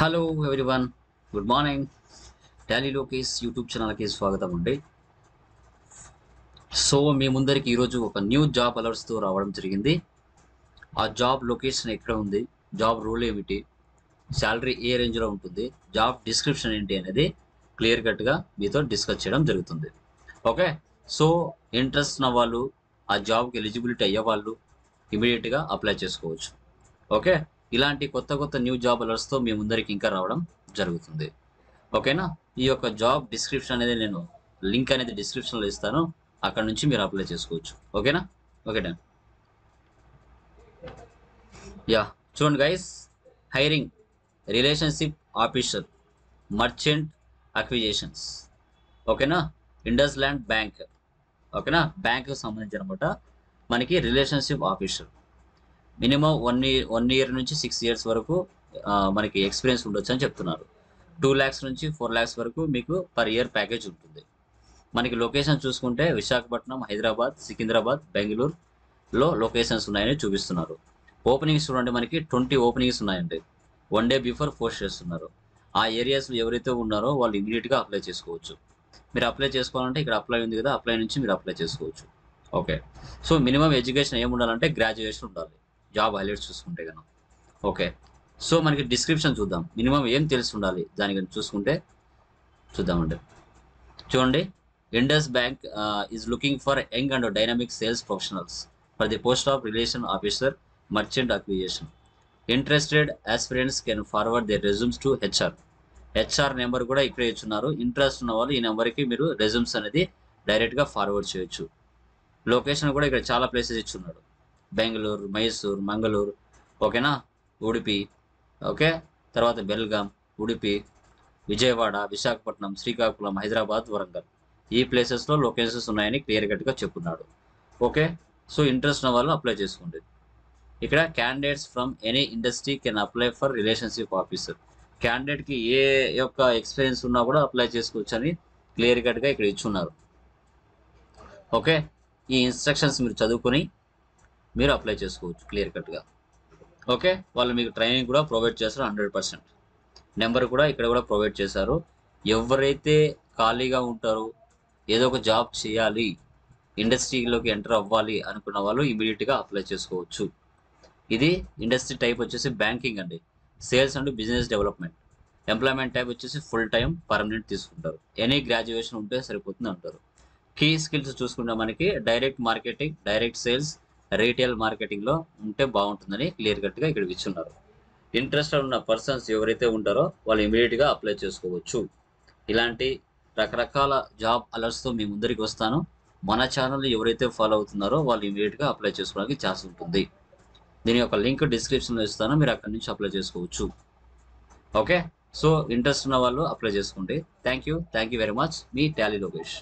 Hello everyone, good morning. Tally Lokesh YouTube ఛానల్కి స్వాగతం అండి. సో మీ ముందరికి ఈరోజు ఒక న్యూ జాబ్ అలర్ట్స్తో రావడం జరిగింది. ఆ జాబ్ లొకేషన్ ఎక్కడ ఉంది, జాబ్ రోల్ ఏమిటి, శాలరీ ఏ రేంజ్లో ఉంటుంది, జాబ్ డిస్క్రిప్షన్ ఏంటి అనేది క్లియర్ కట్గా మీతో డిస్కస్ చేయడం జరుగుతుంది. ఓకే, సో ఇంట్రెస్ట్ ఉన్న వాళ్ళు, ఆ జాబ్కి ఎలిజిబిలిటీ అయ్యే వాళ్ళు ఇమీడియట్గా అప్లై చేసుకోవచ్చు. ఓకే, ఇలాంటి కొత్త కొత్త న్యూ జాబ్ అలర్ట్స్తో మీ ముందరికి ఇంకా రావడం జరుగుతుంది. ఓకేనా, ఈ యొక్క జాబ్ డిస్క్రిప్షన్ అనేది నేను లింక్ అనేది డిస్క్రిప్షన్లో ఇస్తాను, అక్కడ నుంచి మీరు అప్లై చేసుకోవచ్చు. ఓకేనా, ఓకే డన్. యా, చూడండి guys, hiring relationship officer, merchant acquisitions. ఓకేనా, ఇండస్ ల్యాండ్ బ్యాంక్. ఓకేనా, బ్యాంక్కి సంబంధించి అనమాట. మనకి రిలేషన్షిప్ ఆఫీసర్ మినిమం 1 year నుంచి 6 years వరకు మనకి ఎక్స్పీరియన్స్ ఉండొచ్చు అని చెప్తున్నారు. 2 lakhs నుంచి 4 lakhs వరకు మీకు పర్ ఇయర్ ప్యాకేజ్ ఉంటుంది. మనకి లొకేషన్ చూసుకుంటే విశాఖపట్నం, హైదరాబాద్, సికింద్రాబాద్, బెంగళూరులో లొకేషన్స్ ఉన్నాయని చూపిస్తున్నారు. ఓపెనింగ్స్ చూడండి, మనకి 20 ఓపెనింగ్స్ ఉన్నాయండి. 1 day బిఫోర్ పోస్ట్ చేస్తున్నారు. ఆ ఏరియాస్లో ఎవరైతే ఉన్నారో వాళ్ళు ఇమీడియట్గా అప్లై చేసుకోవచ్చు. మీరు అప్లై చేసుకోవాలంటే ఇక్కడ అప్లై ఉంది కదా, అప్లై నుంచి మీరు అప్లై చేసుకోవచ్చు. ఓకే, సో మినిమం ఎడ్యుకేషన్ ఏముండాలంటే గ్రాడ్యుయేషన్ ఉండాలి, జాబ్ హైలైట్స్ చూసుకుంటే కనుక. ఓకే, సో మనకి డిస్క్రిప్షన్ చూద్దాం. మినిమం ఏం తెలిసి ఉండాలి దాని గురించి చూసుకుంటే చూద్దామండి. చూడండి, Indus bank is looking for young and dynamic sales professionals for the post of relation officer, merchant acquisition. Interested aspirants can forward the resumes to HR number కూడా ఇక్కడ ఇచ్చున్నారు. ఇంట్రెస్ట్ ఉన్న వాళ్ళు ఈ నెంబర్కి మీరు రెజ్యూమ్స్ అనేది డైరెక్ట్గా ఫార్వర్డ్ చేయొచ్చు. లొకేషన్ కూడా ఇక్కడ చాలా ప్లేసెస్ ఇచ్చున్నాడు. బెంగళూరు, మైసూర్, మంగళూరు, ఓకేనా, ఉడిపి, ఓకే, తర్వాత బెల్గాం, ఉడిపి, విజయవాడ, విశాఖపట్నం, శ్రీకాకుళం, హైదరాబాద్, వరంగల్, ఈ ప్లేసెస్లో లొకేషన్స్ ఉన్నాయని క్లియర్ కట్గా చెప్పున్నాడు. ఓకే, సో ఇంట్రెస్ట్ ఉన్న వాళ్ళు అప్లై చేసుకోండి. ఇక్కడ candidates from any industry can apply for relationship officer. క్యాండిడేట్కి ఏ యొక్క ఎక్స్పీరియన్స్ ఉన్నా కూడా అప్లై చేసుకోవచ్చు అని క్లియర్ కట్గా ఇక్కడ ఇచ్చున్నారు. ఓకే, ఈ ఇన్స్ట్రక్షన్స్ మీరు చదువుకొని మీరు అప్లై చేసుకోవచ్చు క్లియర్ కట్గా. ఓకే, వాళ్ళు మీకు ట్రైనింగ్ కూడా ప్రొవైడ్ చేస్తారు 100%. నెంబర్ కూడా ఇక్కడ కూడా ప్రొవైడ్ చేశారు. ఎవరైతే ఖాళీగా ఉంటారో, ఏదో ఒక జాబ్ చేయాలి, ఇండస్ట్రీలోకి ఎంటర్ అవ్వాలి అనుకున్న వాళ్ళు ఇమీడియట్గా అప్లై చేసుకోవచ్చు. ఇది ఇండస్ట్రీ టైప్ వచ్చేసి బ్యాంకింగ్ అండి, sales and business development. Employment type వచ్చేసి ఫుల్ టైం పర్మనెంట్ తీసుకుంటారు. ఎనీ గ్రాడ్యుయేషన్ ఉంటే సరిపోతుంది అంటారు. కీ స్కిల్స్ చూసుకుంటే మనకి direct marketing, direct sales, retail మార్కెటింగ్లో ఉంటే బాగుంటుందని క్లియర్ కట్గా ఇక్కడ ఇచ్చున్నారు. ఇంట్రెస్టెడ్ ఉన్న పర్సన్స్ ఎవరైతే ఉంటారో వాళ్ళు ఇమీడియట్గా అప్లై చేసుకోవచ్చు. ఇలాంటి రకరకాల జాబ్ అలర్ట్స్తో మీ ముందరికి వస్తాను. మన ఛానల్ని ఎవరైతే ఫాలో అవుతున్నారో వాళ్ళు ఇమీడియట్గా అప్లై చేసుకోవడానికి ఛాన్స్ ఉంటుంది. దీని యొక్క లింక్ డిస్క్రిప్షన్లో ఇస్తాను, మీరు అక్కడి నుంచి అప్లై చేసుకోవచ్చు. ఓకే, సో ఇంట్రెస్ట్ ఉన్న వాళ్ళు అప్లై చేసుకోండి. Thank you very much. Me Tally Lokesh.